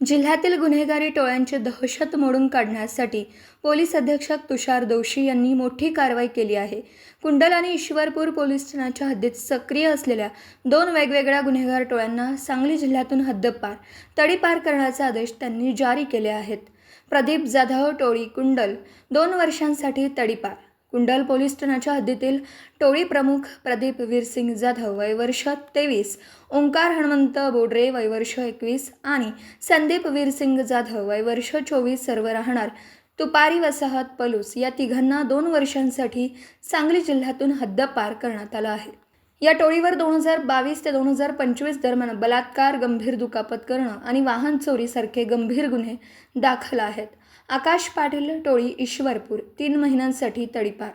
जिल्ह्यातील गुन्हेगारी टोळ्यांची दहशत मोडून काढण्यासाठी पोलीस अधीक्षक तुषार दोशी यांनी मोठी कारवाई केली आहे. कुंडल आणि ईश्वरपूर पोलीस ठाण्याच्या हद्दीत सक्रिय असलेल्या 2 वेगवेगळ्या गुन्हेगार टोळ्यांना सांगली जिल्ह्यातून हद्दपार, तडीपार करण्याचे आदेश त्यांनी जारी केले आहेत. प्रदीप जाधव टोळी कुंडल 2 वर्षांसाठी तडीपार. कुंडल पोलीस ठाण्याच्या हद्दीतील टोळी प्रमुख प्रदीप वीरसिंग जाधव वय वर्ष 23, ओंकार हनुमंत बोडरे वय वर्ष 21 आणि संदीप वीरसिंग जाधव वय वर्ष 24 सर्व राहणार तुपारी वसाहत पलूस या तिघांना 2 वर्षांसाठी सांगली जिल्ह्यातून हद्दपार करण्यात आलं आहे. या टोळीवर 2022 ते 2025 दरम्यान बलात्कार, गंभीर दुखापत करणं आणि वाहन चोरीसारखे गंभीर गुन्हे दाखल आहेत. आकाश पाटील टोळी ईश्वरपूर 3 महिन्यांसाठी तडीपार.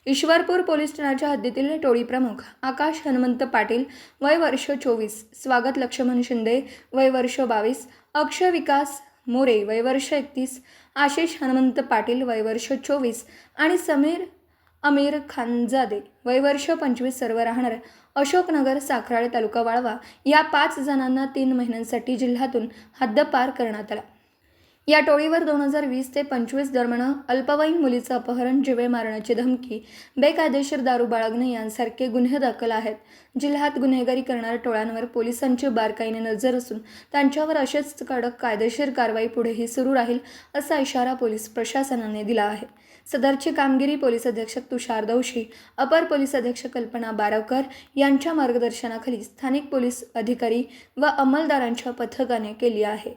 ईश्वरपूर पोलीस ठाण्याच्या हद्दीतील टोळी प्रमुख आकाश हनुमंत पाटील वय वर्ष 24, स्वागत लक्ष्मण शिंदे वय वर्ष 22, अक्षय विकास मोरे वय वर्ष 31, आशिष हनुमंत पाटील वय वर्ष 24 आणि समीर अमीर खानजादे वय वर्ष 25 सर्व राहणार अशोकनगर, साखराळे तालुका वाळवा या 5 जणांना 3 महिन्यांसाठी जिल्ह्यातून हद्दपार करण्यात आला. या टोळीवर 2020 ते 25 दरम्यान अल्पवयीन मुलीचं अपहरण, जीवे मारण्याची धमकी, बेकायदेशीर दारू बाळगणे यांसारखे गुन्हे दाखल आहेत. जिल्ह्यात गुन्हेगारी करणाऱ्या टोळ्यांवर पोलिसांची बारकाईने नजर असून त्यांच्यावर असेच कडक कायदेशीर कारवाई पुढेही सुरू राहील असा इशारा पोलीस प्रशासनाने दिला आहे. सदरची कामगिरी पोलीस अधीक्षक तुषार दोशी, अपर पोलीस अधीक्षक कल्पना बारवकर यांच्या मार्गदर्शनाखाली स्थानिक पोलीस अधिकारी व अंमलदारांच्या पथकाने केली आहे.